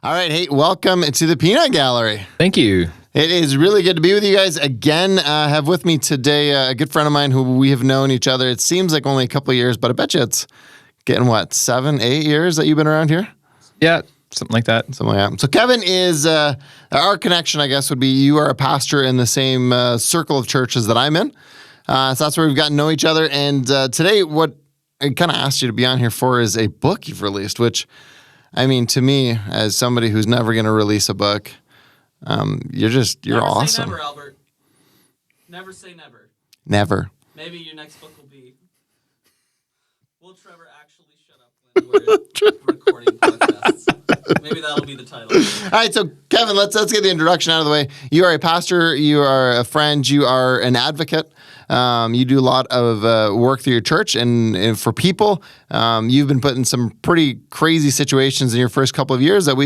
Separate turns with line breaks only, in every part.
All right. Hey, welcome to the Peanut Gallery.
Thank you.
It is really good to be with you guys again. I have with me today a good friend of mine who we have known each other. It seems like only a couple of years, but I bet you it's getting, 7, 8 years that you've been around here?
Yeah, something like that.
Something like that. So Kevin is, our connection, I guess, would be you are a pastor in the same circle of churches that I'm in. So that's where we've gotten to know each other. And today, what I kind of asked you to be on here for is a book you've released, which, I mean, to me, as somebody who's never going to release a book, you're
never
awesome.
Say never, Albert. Never say never.
Never.
Maybe your next book will be, Will Trevor Actually Shut Up When We're Recording Podcasts? Maybe that'll be the title.
All right, so Kevin, let's get the introduction out of the way. You are a pastor, you are a friend, you are an advocate. You do a lot of work through your church and for people. You've been put in some pretty crazy situations in your first couple of years that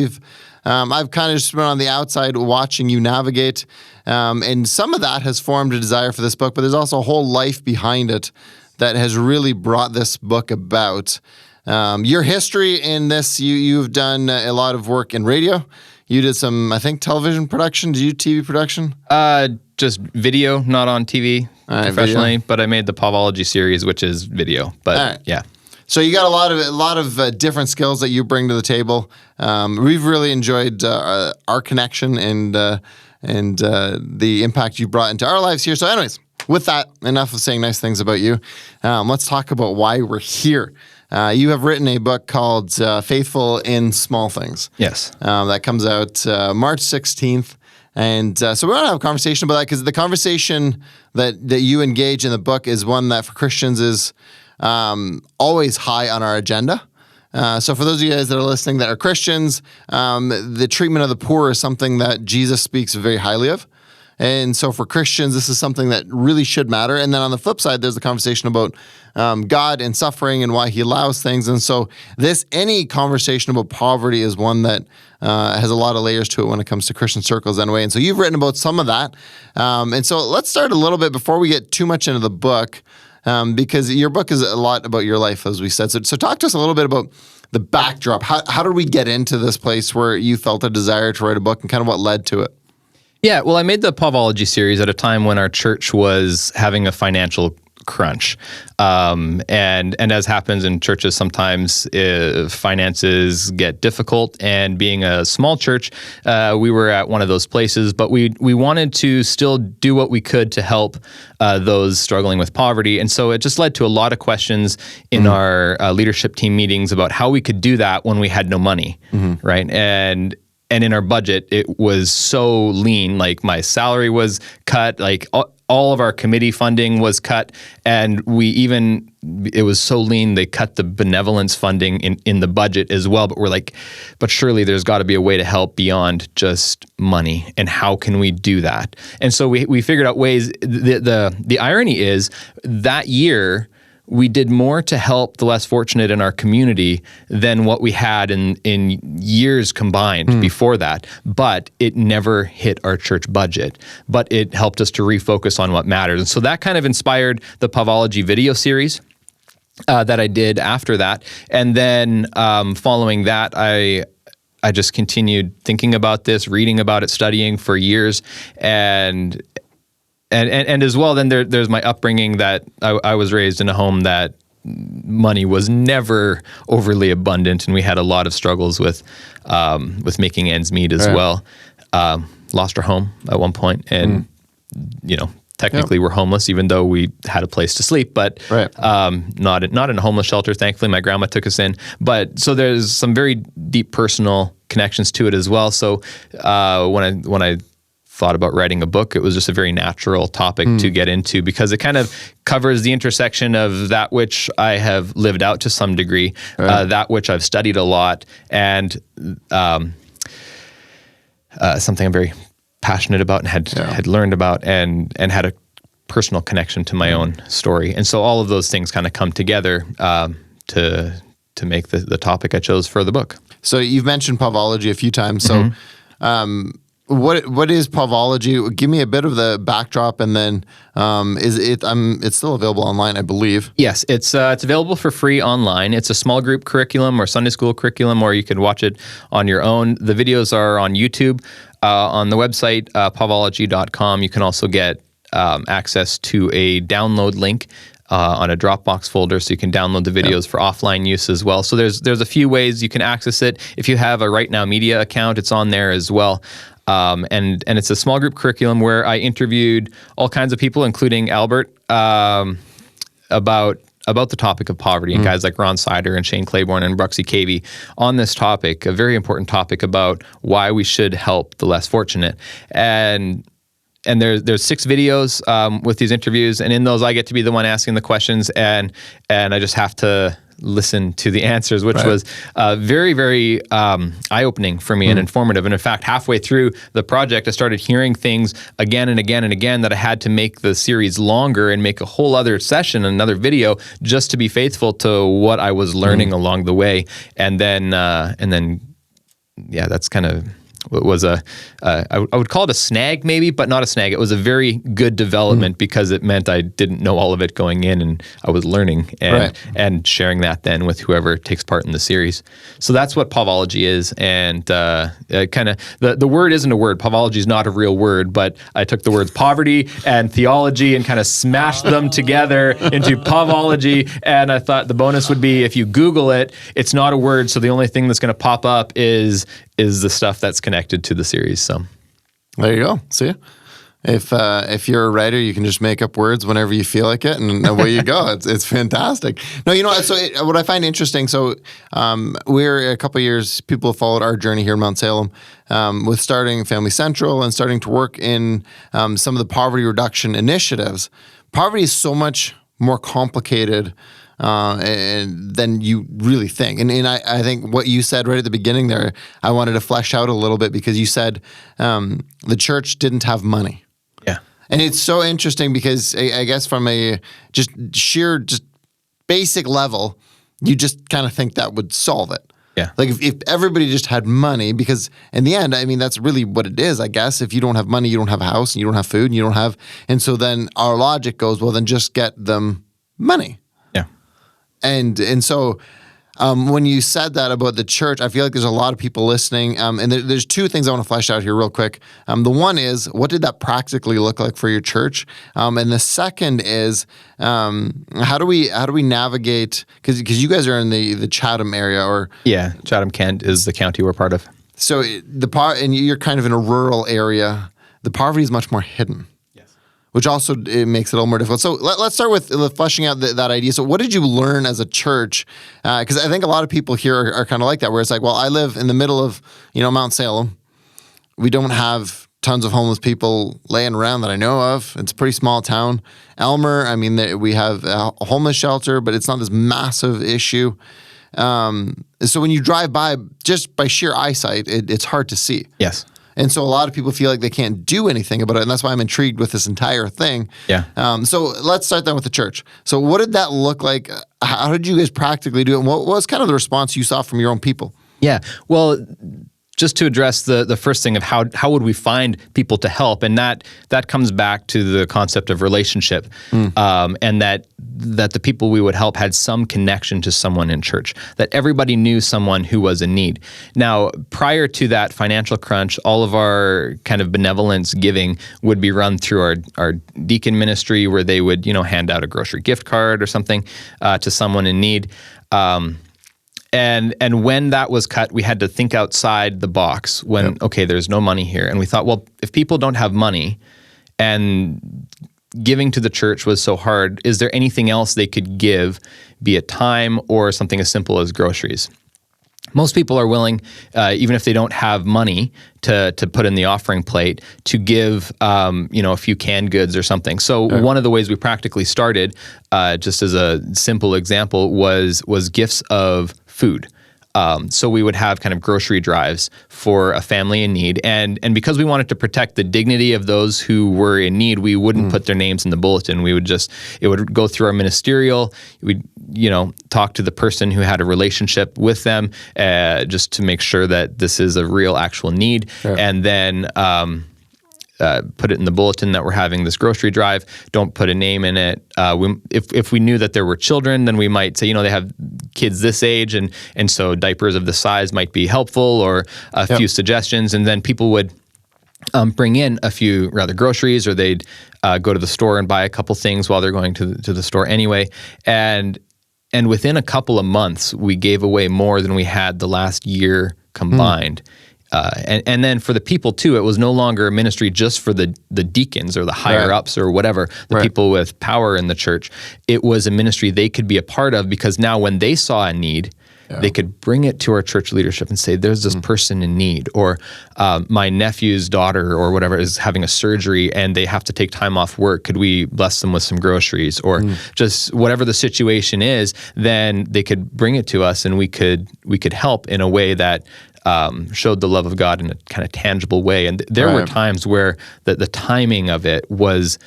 I've kind of just been on the outside watching you navigate. And some of that has formed a desire for this book, but there's also a whole life behind it that has really brought this book about. Your history in this, you've done a lot of work in radio. You did some, I think, television production. Did you do TV production?
Just video, not on TV professionally,
video.
But I made the Pavology series, which is video. But yeah.
So you got a lot of different skills that you bring to the table. We've really enjoyed our connection and the impact you brought into our lives here. So anyways, with that, enough of saying nice things about you. Let's talk about why we're here. You have written a book called Faithful in Small Things.
Yes.
That comes out March 16th. And so we want to have a conversation about that because the conversation that you engage in the book is one that for Christians is always high on our agenda. So for those of you guys that are listening that are Christians, the treatment of the poor is something that Jesus speaks very highly of. And so for Christians, this is something that really should matter. And then on the flip side, there's the conversation about God and suffering and why he allows things. And so any conversation about poverty is one that has a lot of layers to it when it comes to Christian circles anyway. And so you've written about some of that. And so let's start a little bit before we get too much into the book, because your book is a lot about your life, as we said. So talk to us a little bit about the backdrop. How did we get into this place where you felt a desire to write a book and kind of what led to it?
Yeah, well, I made the Pavology series at a time when our church was having a financial crunch. And as happens in churches, sometimes finances get difficult. And being a small church, we were at one of those places, but we wanted to still do what we could to help those struggling with poverty. And so it just led to a lot of questions in our leadership team meetings about how we could do that when we had no money, right? And in our budget, it was so lean. Like my salary was cut, like all of our committee funding was cut. And it was so lean, they cut the benevolence funding in the budget as well. But we're like, but surely there's got to be a way to help beyond just money. And how can we do that? And so we figured out ways. The irony is that year, we did more to help the less fortunate in our community than what we had in years combined before that. But it never hit our church budget. But it helped us to refocus on what matters. And so that kind of inspired the Pavology video series that I did after that. And then following that, I just continued thinking about this, reading about it, studying for years. And as well, then there's my upbringing that I was raised in a home that money was never overly abundant, and we had a lot of struggles with making ends meet as well. Lost our home at one point, and technically we're homeless, even though we had a place to sleep, but not in a homeless shelter. Thankfully, my grandma took us in. But so there's some very deep personal connections to it as well. So when I thought about writing a book, it was just a very natural topic to get into because it kind of covers the intersection of that which I have lived out to some degree, that which I've studied a lot, and something I'm very passionate about and had learned about and had a personal connection to my own story. And so all of those things kind of come together to make the topic I chose for the book.
So you've mentioned Pavology a few times. So what is Pavology? Give me a bit of the backdrop, and then it's still available online, I believe.
Yes, it's available for free online. It's a small group curriculum or Sunday school curriculum, or you can watch it on your own. The videos are on YouTube, on the website pavology.com. You can also get access to a download link on a Dropbox folder, so you can download the videos for offline use as well. So there's a few ways you can access it. If you have a Right Now Media account, it's on there as well. And it's a small group curriculum where I interviewed all kinds of people, including Albert, about the topic of poverty, and guys like Ron Sider and Shane Claiborne and Bruxy Cavey on this topic, a very important topic about why we should help the less fortunate. And there's 6 videos with these interviews, and in those I get to be the one asking the questions, and I just have to listen to the answers, which was very, very eye-opening for me and informative. And in fact, halfway through the project, I started hearing things again and again and again that I had to make the series longer and make a whole other session, another video, just to be faithful to what I was learning along the way. And then, that's kind of... It was I would call it a snag maybe, but not a snag. It was a very good development because it meant I didn't know all of it going in, and I was learning and sharing that then with whoever takes part in the series. So that's what Pavology is, and kind of the word isn't a word. Pavology is not a real word, but I took the words poverty and theology and kind of smashed them together into Pavology, and I thought the bonus would be if you Google it, it's not a word, so the only thing that's going to pop up is the stuff that's connected to the series. So
there you go. See, if you're a writer, you can just make up words whenever you feel like it, and away you go. It's fantastic. No, what I find interesting. So we're a couple of years. People have followed our journey here in Mount Salem with starting Family Central and starting to work in some of the poverty reduction initiatives. Poverty is so much more complicated than you really think. And I think what you said right at the beginning there, I wanted to flesh out a little bit, because you said the church didn't have money.
Yeah.
And it's so interesting because I guess from a just basic level, you just kind of think that would solve it.
Yeah.
Like if everybody just had money, because in the end, I mean, that's really what it is, I guess. If you don't have money, you don't have a house, and you don't have food, and you don't have, and so then our logic goes, well, then just get them money. And so when you said that about the church, I feel like there's a lot of people listening. And there's 2 things I want to flesh out here real quick. The one is, what did that practically look like for your church? And the second is, how do we navigate? Because you guys are in the Chatham area, or
Chatham-Kent is the county we're part of.
So and you're kind of in a rural area. The poverty is much more hidden. Which also it makes it a little more difficult. So let's start with fleshing out that idea. So what did you learn as a church? Because I think a lot of people here are kind of like that, where it's like, well, I live in the middle of Mount Salem. We don't have tons of homeless people laying around that I know of. It's a pretty small town. Elmer, I mean, we have a homeless shelter, but it's not this massive issue. So when you drive by, just by sheer eyesight, it's hard to see.
Yes.
And so a lot of people feel like they can't do anything about it, and that's why I'm intrigued with this entire thing.
Yeah.
So let's start then with the church. So what did that look like? How did you guys practically do it? And what was kind of the response you saw from your own people?
Yeah. Well, just to address the first thing of how would we find people to help, and that comes back to the concept of relationship, and that the people we would help had some connection to someone in church, that everybody knew someone who was in need. Now, prior to that financial crunch, all of our kind of benevolence giving would be run through our deacon ministry, where they would hand out a grocery gift card or something to someone in need. And when that was cut, we had to think outside the box when, okay, there's no money here. And we thought, well, if people don't have money and giving to the church was so hard, is there anything else they could give, be it time or something as simple as groceries? Most people are willing, even if they don't have money to put in the offering plate, to give a few canned goods or something. So one of the ways we practically started, just as a simple example, was gifts of food. So we would have kind of grocery drives for a family in need. And because we wanted to protect the dignity of those who were in need, we wouldn't put their names in the bulletin. It would go through our ministerial. We'd talk to the person who had a relationship with them, just to make sure that this is a real actual need.
Sure.
And then put it in the bulletin that we're having this grocery drive. Don't put a name in it. If we knew that there were children, then we might say, they have kids this age, and so diapers of this size might be helpful, or a few suggestions. And then people would bring in a few rather groceries, or they'd go to the store and buy a couple things while they're going to the store anyway. And within a couple of months, we gave away more than we had the last year combined. And then for the people too, it was no longer a ministry just for the deacons or the higher ups or whatever, the people with power in the church. It was a ministry they could be a part of, because now when they saw a need, they could bring it to our church leadership and say, there's this person in need, or my nephew's daughter or whatever is having a surgery and they have to take time off work. Could we bless them with some groceries, or just whatever the situation is? Then they could bring it to us, and we could help in a way that showed the love of God in a kind of tangible way. And there were times where the timing of it was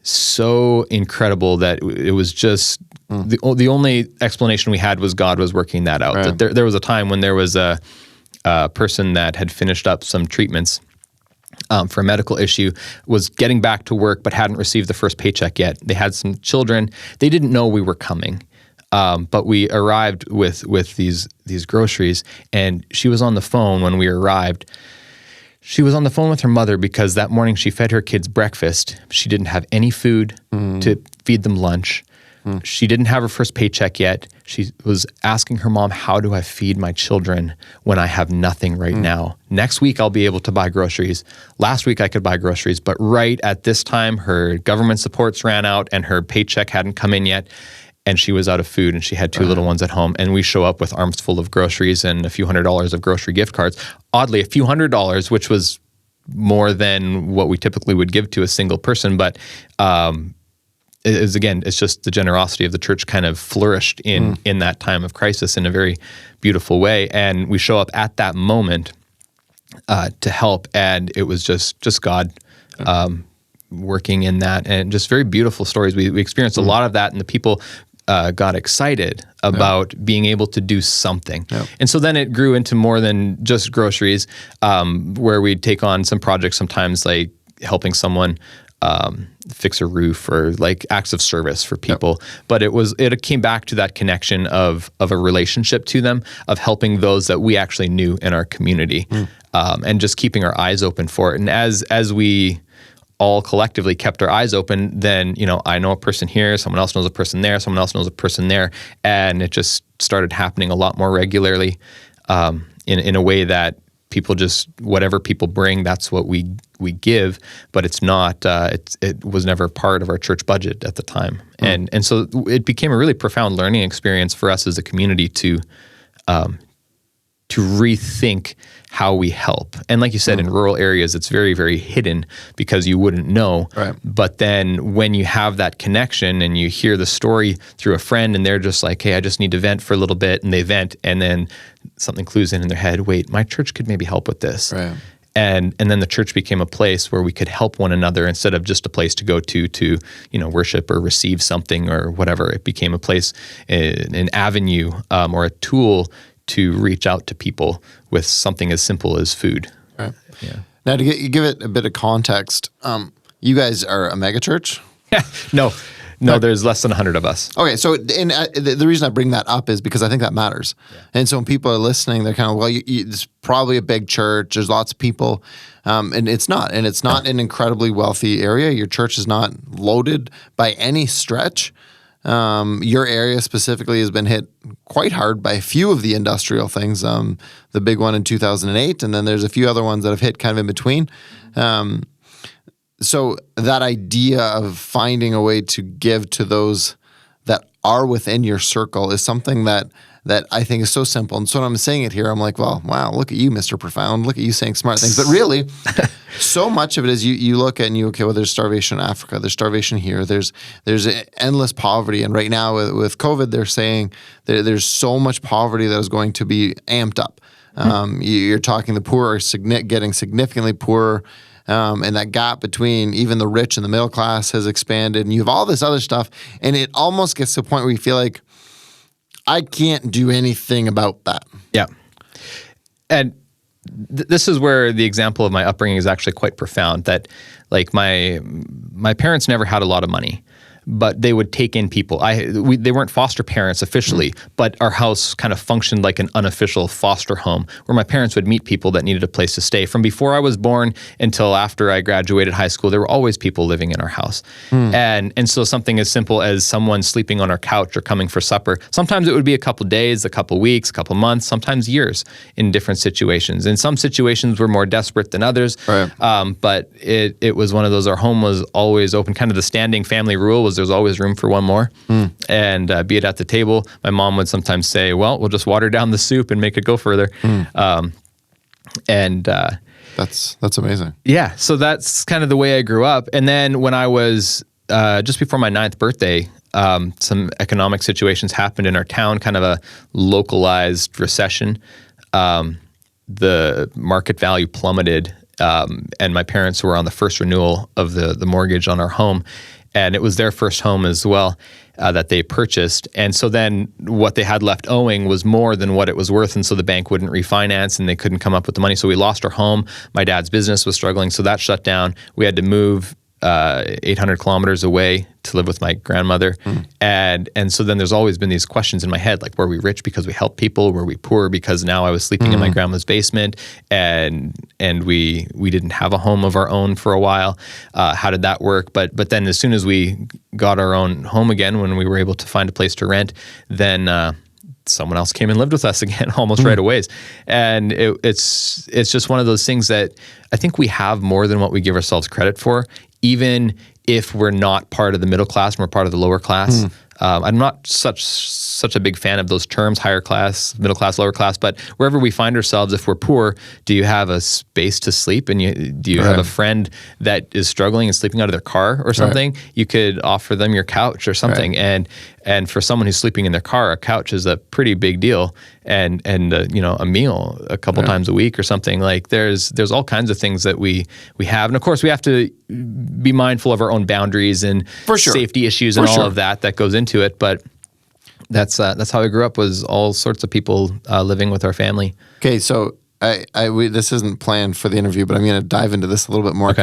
so incredible that it was just the only explanation we had was God was working that out. That there was a time when there was a person that had finished up some treatments for a medical issue, was getting back to work but hadn't received the first paycheck yet. They had some children. They didn't know we were coming. But we arrived with these groceries, and she was on the phone when we arrived. She was on the phone with her mother because that morning she fed her kids breakfast. She didn't have any food to feed them lunch. She didn't have her first paycheck yet. She was asking her mom, how do I feed my children when I have nothing right now? Next week, I'll be able to buy groceries. Last week, I could buy groceries, but right at this time, her government supports ran out and her paycheck hadn't come in yet. And she was out of food, and she had two little ones at home. And we show up with arms full of groceries and a few $100s of grocery gift cards. Oddly, a few $100s, which was more than what we typically would give to a single person. But it's just the generosity of the church kind of flourished in that time of crisis in a very beautiful way. And we show up at that moment to help, and it was just God working in that, and just very beautiful stories. We experienced a lot of that, and the people got excited about being able to do something. And so then it grew into more than just groceries, where we'd take on some projects sometimes, like helping someone fix a roof, or like acts of service for people. But it came back to that connection of a relationship to them, of helping those that we actually knew in our community, and just keeping our eyes open for it. And as we all collectively kept our eyes open, then, I know a person here, someone else knows a person there, someone else knows a person there. And it just started happening a lot more regularly, in a way that people just, whatever people bring, that's what we give, but it's not, it was never part of our church budget at the time. And so it became a really profound learning experience for us as a community to rethink how we help. And like you said, in rural areas, it's very, very hidden because you wouldn't know. But then when you have that connection and you hear the story through a friend, and they're just like, hey, I just need to vent for a little bit, and they vent, and then something clues in their head, wait, my church could maybe help with this. And then the church became a place where we could help one another instead of just a place to go to worship or receive something or whatever. It became a place, an avenue, or a tool to reach out to people with something as simple as food.
Now, to give it a bit of context, you guys are a mega church?
No, there's less than 100 of us.
Okay, so the reason I bring that up is because I think that matters. And so when people are listening, they're kind of, it's probably a big church. There's lots of people, and it's not. And it's not an incredibly wealthy area. Your church is not loaded by any stretch. Your area specifically has been hit quite hard by a few of the industrial things. The big one in 2008, and then there's a few other ones that have hit kind of in between. So that idea of finding a way to give to those that are within your circle is something that I think is so simple. And so when I'm saying it here, I'm like, well, wow, look at you, Mr. Profound. Look at you saying smart things. But really, so much of it is you look at and well, there's starvation in Africa. There's starvation here. There's endless poverty. And right now with COVID, they're saying there's so much poverty that is going to be amped up. You're talking the poor are getting significantly poorer. And that gap between even the rich and the middle class has expanded. And you have all this other stuff. And it almost gets to the point where you feel like I can't do anything about that.
Yeah. And this is where the example of my upbringing is actually quite profound, that like my parents never had a lot of money, but they would take in people. They weren't foster parents officially, but our house kind of functioned like an unofficial foster home where my parents would meet people that needed a place to stay. From before I was born until after I graduated high school, there were always people living in our house. And so something as simple as someone sleeping on our couch or coming for supper, sometimes it would be a couple days, a couple weeks, a couple months, sometimes years in different situations. In some situations were more desperate than others,
Right.
but it was one of those, our home was always open. Kind of the standing family rule was there's always room for one more. And be it at the table, my mom would sometimes say, well, we'll just water down the soup and make it go further.
That's amazing.
Yeah, so that's kind of the way I grew up. And then when I was just before my 9th birthday, some economic situations happened in our town, kind of a localized recession. The market value plummeted, and my parents were on the first renewal of the mortgage on our home. And it was their first home as well that they purchased. And so then what they had left owing was more than what it was worth. And so the bank wouldn't refinance and they couldn't come up with the money. So we lost our home. My dad's business was struggling. So that shut down. We had to move 800 kilometers away to live with my grandmother. And so then there's always been these questions in my head, like, were we rich because we helped people? Were we poor because now I was sleeping in my grandma's basement and we didn't have a home of our own for a while? How did that work? But then as soon as we got our own home again, when we were able to find a place to rent, then someone else came and lived with us again almost right away. And it's just one of those things that I think we have more than what we give ourselves credit for, even if we're not part of the middle class and we're part of the lower class. I'm not such a big fan of those terms, higher class, middle class, lower class, but wherever we find ourselves, if we're poor, do you have a space to sleep? And do you have a friend that is struggling and sleeping out of their car or something? You could offer them your couch or something. And for someone who's sleeping in their car, a couch is a pretty big deal. And a meal a couple times a week or something. Like there's all kinds of things that we have. And of course we have to be mindful of our own boundaries and safety issues and all of that goes into it. But that's how I grew up, was all sorts of people living with our family.
Okay, so this isn't planned for the interview, but I'm going to dive into this a little bit more.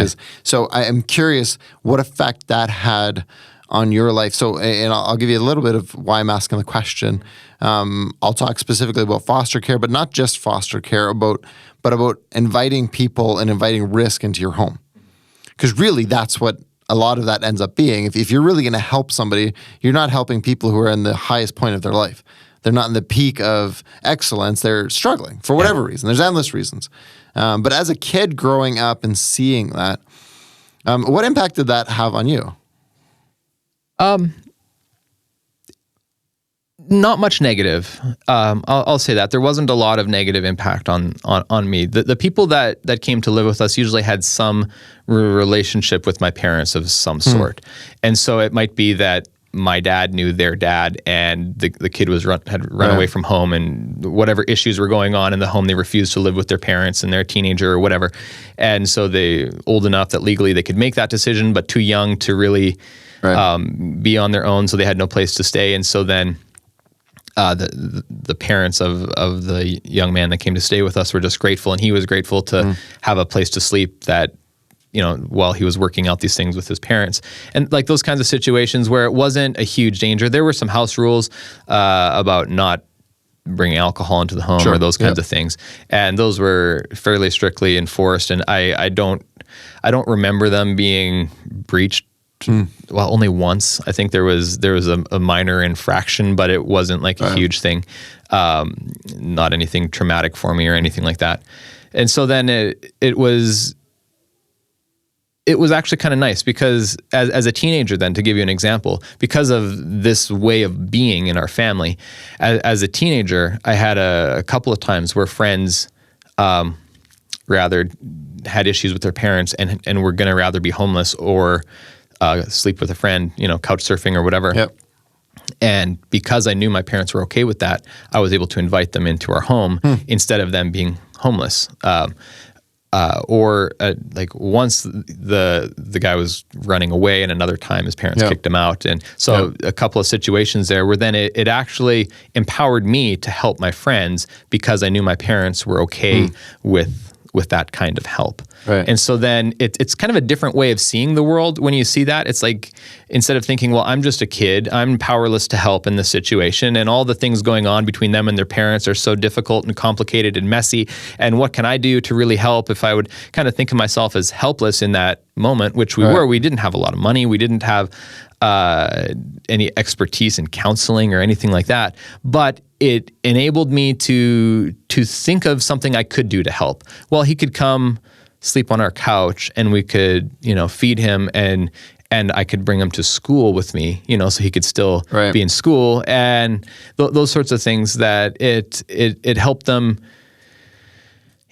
So I am curious what effect that had on your life. So, and I'll give you a little bit of why I'm asking the question. I'll talk specifically about foster care, but not just foster care, but about inviting people and inviting risk into your home. Because really, that's what a lot of that ends up being. If you're really going to help somebody, you're not helping people who are in the highest point of their life. They're not in the peak of excellence. They're struggling for whatever reason. There's endless reasons. But as a kid growing up and seeing that, what impact did that have on you?
Not much negative. I'll say that. There wasn't a lot of negative impact on me. The people that came to live with us usually had some relationship with my parents of some sort. And so it might be that my dad knew their dad and the kid had run away from home, and whatever issues were going on in the home, they refused to live with their parents and they're a teenager or whatever. And so they old enough that legally they could make that decision, but too young to really be on their own. So they had no place to stay. And so then the parents of the young man that came to stay with us were just grateful, and he was grateful to have a place to sleep that, while he was working out these things with his parents. And like those kinds of situations where it wasn't a huge danger. There were some house rules about not bringing alcohol into the home or those kinds of things. And those were fairly strictly enforced. And I don't remember them being breached. Well, only once. I think there was a minor infraction, but it wasn't like a huge thing. Not anything traumatic for me or anything like that. And so then it was actually kind of nice because as a teenager then, to give you an example, because of this way of being in our family, as a teenager, I had a couple of times where friends rather had issues with their parents and were going to rather be homeless or sleep with a friend, couch surfing or whatever.
Yep.
And because I knew my parents were okay with that, I was able to invite them into our home instead of them being homeless. or like once the guy was running away, and another time his parents kicked him out, and so a couple of situations there where then it actually empowered me to help my friends because I knew my parents were okay with that kind of help.
Right.
And so then it's kind of a different way of seeing the world when you see that. It's like, instead of thinking, well, I'm just a kid, I'm powerless to help in this situation, and all the things going on between them and their parents are so difficult and complicated and messy, and what can I do to really help? If I would kind of think of myself as helpless in that moment, which we were, we didn't have a lot of money, we didn't have any expertise in counseling or anything like that, but it enabled me to think of something I could do to help. Well, he could come sleep on our couch, and we could, feed him, and I could bring him to school with me, so he could still be in school, and those sorts of things that it helped them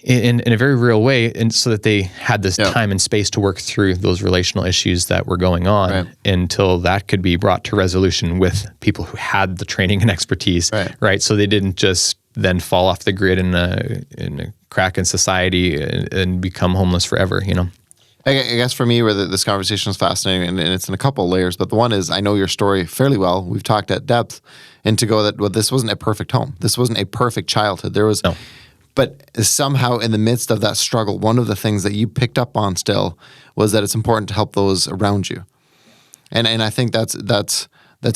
in a very real way, and so that they had this time and space to work through those relational issues that were going on until that could be brought to resolution with people who had the training and expertise, right? So they didn't just then fall off the grid in a crack in society and become homeless forever,
I guess for me, where this conversation is fascinating, and it's in a couple of layers, but the one is, I know your story fairly well. We've talked at depth, and to go that, well, this wasn't a perfect home. This wasn't a perfect childhood. There was... No. But somehow in the midst of that struggle, one of the things that you picked up on still was that it's important to help those around you. And I think that's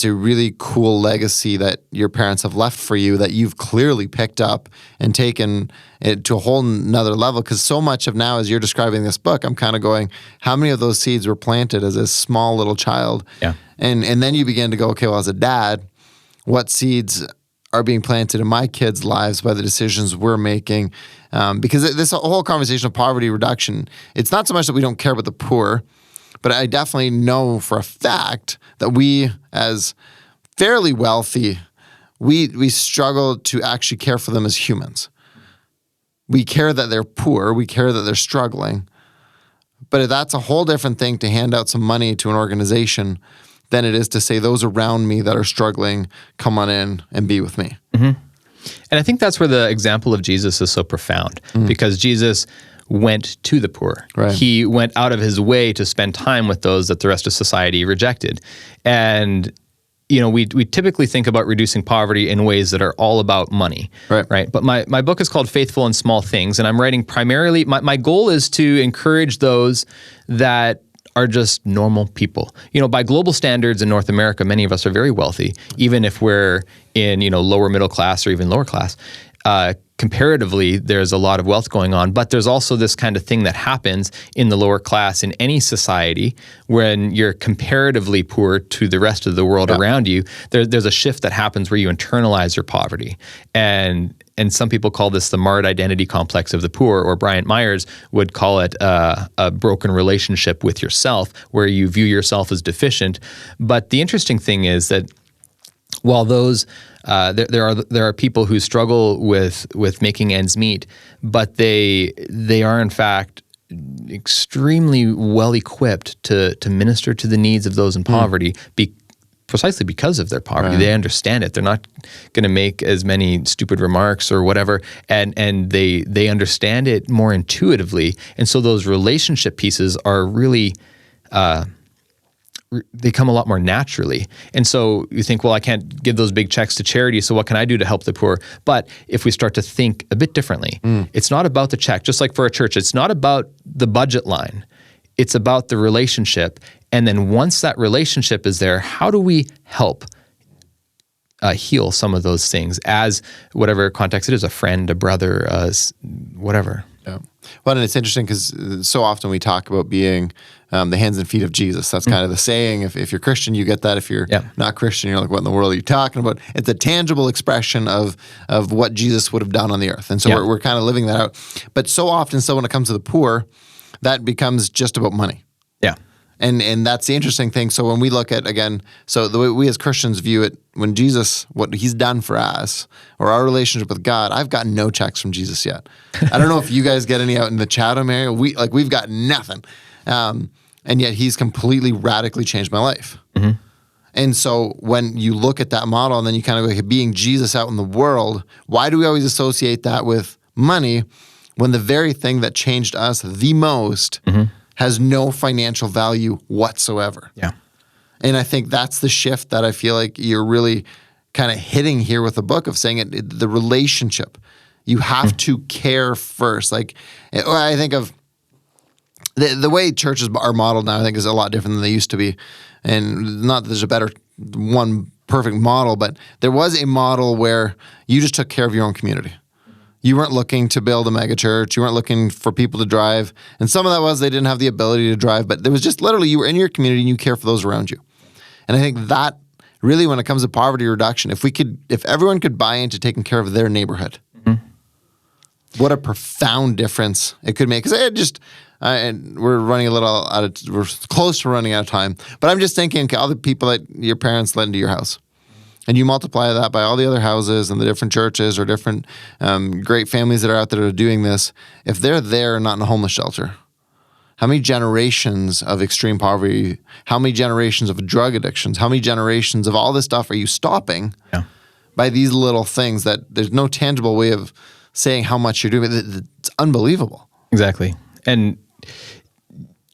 a really cool legacy that your parents have left for you, that you've clearly picked up and taken it to a whole nother level. Because so much of now, as you're describing this book, I'm kind of going, how many of those seeds were planted as a small little child? Yeah. And then you begin to go, okay, well, as a dad, what seeds are being planted in my kids' lives by the decisions we're making? Because this whole conversation of poverty reduction, it's not so much that we don't care about the poor, but I definitely know for a fact that we, as fairly wealthy, we struggle to actually care for them as humans. We care that they're poor, we care that they're struggling, but that's a whole different thing to hand out some money to an organization than it is to say, those around me that are struggling, come on in and be with me.
Mm-hmm. And I think that's where the example of Jesus is so profound, because Jesus went to the poor. Right. He went out of his way to spend time with those that the rest of society rejected. And, we typically think about reducing poverty in ways that are all about money, right? But my book is called Faithful in Small Things, and I'm writing primarily, my goal is to encourage those that are just normal people. By global standards in North America, many of us are very wealthy, even if we're in, lower middle class or even lower class. Comparatively, there's a lot of wealth going on, but there's also this kind of thing that happens in the lower class in any society when you're comparatively poor to the rest of the world around you. There's a shift that happens where you internalize your poverty. And some people call this the marred identity complex of the poor, or Bryant Myers would call it a broken relationship with yourself, where you view yourself as deficient. But the interesting thing is that while those there are people who struggle with making ends meet, but they are in fact extremely well equipped to minister to the needs of those in poverty, precisely because of their poverty. Right. They understand it. They're not going to make as many stupid remarks or whatever, and they understand it more intuitively. And so those relationship pieces are really they come a lot more naturally. And so you think, well, I can't give those big checks to charity, so what can I do to help the poor? But if we start to think a bit differently, it's not about the check. Just like for a church, it's not about the budget line. It's about the relationship. And then once that relationship is there, how do we help heal some of those things as whatever context it is, a friend, a brother, whatever.
Yeah. Well, and it's interesting because so often we talk about being the hands and feet of Jesus. That's kind of the saying. If you're Christian, you get that. If you're not Christian, you're like, what in the world are you talking about? It's a tangible expression of what Jesus would have done on the earth. And so we're kind of living that out. But so often, when it comes to the poor, that becomes just about money.
Yeah.
And that's the interesting thing. So when we look at, again, so the way we as Christians view it, when Jesus, what he's done for us, or our relationship with God, I've gotten no checks from Jesus yet. I don't know if you guys get any out in the Chatham area. We've got nothing. And yet he's completely radically changed my life. Mm-hmm. And so when you look at that model and then you kind of go, being Jesus out in the world, why do we always associate that with money when the very thing that changed us the most has no financial value whatsoever.
Yeah.
And I think that's the shift that I feel like you're really kind of hitting here with the book of saying the relationship. You have to care first. Like, I think of the way churches are modeled now, I think is a lot different than they used to be. And not that there's a better one perfect model, but there was a model where you just took care of your own community. You weren't looking to build a mega church. You weren't looking for people to drive. And some of that was they didn't have the ability to drive, but there was just literally you were in your community and you care for those around you. And I think that really, when it comes to poverty reduction, if everyone could buy into taking care of their neighborhood, what a profound difference it could make. Because and we're running we're close to running out of time. But I'm just thinking, okay, all the people that your parents let into your house, and you multiply that by all the other houses and the different churches or different great families that are out there that are doing this. If they're there, not in a homeless shelter, how many generations of extreme poverty, how many generations of drug addictions, how many generations of all this stuff are you stopping by these little things that there's no tangible way of saying how much you're doing? It's unbelievable.
Exactly. And,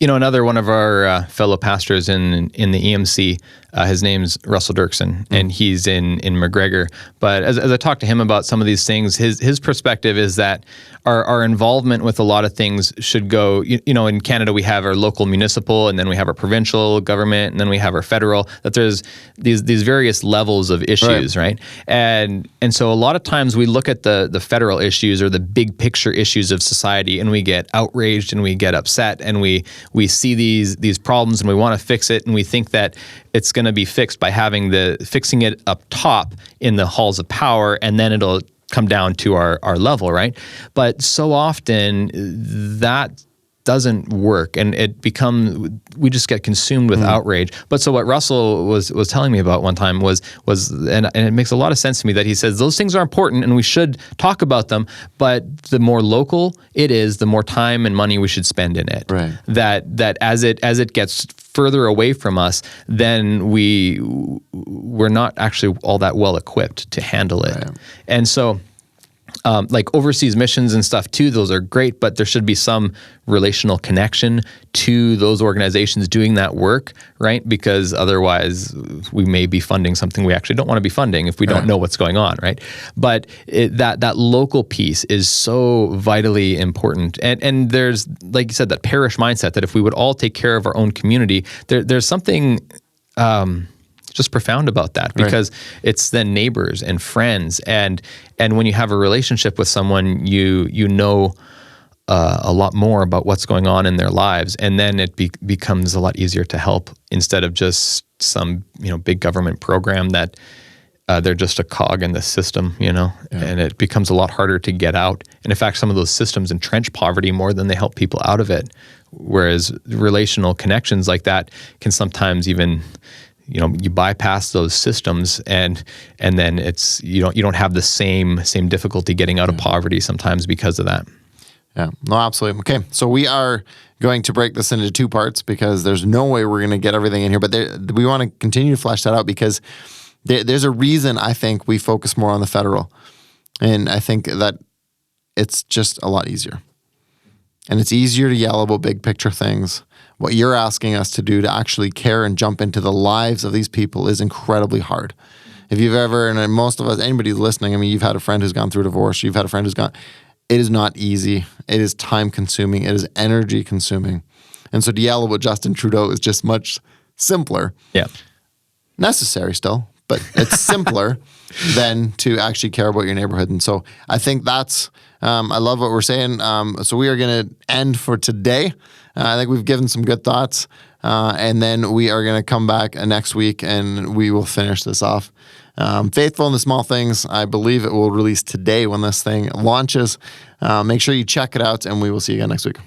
another one of our fellow pastors in the EMC, his name's Russell Dirksen, and he's in McGregor. But as I talk to him about some of these things, his perspective is that our involvement with a lot of things should go, in Canada we have our local municipal, and then we have our provincial government, and then we have our federal, that there's these various levels of issues, right? And so a lot of times we look at the federal issues or the big picture issues of society, and we get outraged and we get upset, and we see these problems and we want to fix it, and we think that it's going to be fixed by fixing it up top in the halls of power, and then it'll come down to our level, right? But so often that doesn't work, and we just get consumed with outrage. But so what Russell was telling me about one time was and it makes a lot of sense to me, that he says those things are important and we should talk about them, but the more local it is, the more time and money we should spend in it.
Right.
That as it gets further away from us, then we're not actually all that well equipped to handle it. Right. And so like overseas missions and stuff too, those are great, but there should be some relational connection to those organizations doing that work, right? Because otherwise we may be funding something we actually don't want to be funding if we don't know what's going on, right? But that local piece is so vitally important. And there's, like you said, that parish mindset, that if we would all take care of our own community, there's something just profound about that, because it's then neighbors and friends, and when you have a relationship with someone, you know a lot more about what's going on in their lives, and then it becomes a lot easier to help, instead of just some big government program that they're just a cog in the system, and it becomes a lot harder to get out. And in fact, some of those systems entrench poverty more than they help people out of it, whereas relational connections like that can sometimes even you bypass those systems, and then it's you don't have the same difficulty getting out of poverty sometimes because of that.
Yeah, no, absolutely. Okay, so we are going to break this into two parts, because there's no way we're going to get everything in here, but we want to continue to flesh that out, because there's a reason I think we focus more on the federal, and I think that it's just a lot easier. And it's easier to yell about big picture things. What you're asking us to do, to actually care and jump into the lives of these people, is incredibly hard. If you've ever, and most of us, anybody listening, I mean, you've had a friend who's gone through a divorce, you've had a friend who's gone, it is not easy. It is time consuming. It is energy consuming. And so to yell about Justin Trudeau is just much simpler.
Yeah.
Necessary still, but it's simpler than to actually care about your neighborhood. And so I think that's, I love what we're saying. So we are going to end for today. I think we've given some good thoughts. And then we are going to come back next week and we will finish this off. Faithful in the Small Things. I believe it will release today when this thing launches. Make sure you check it out, and we will see you again next week.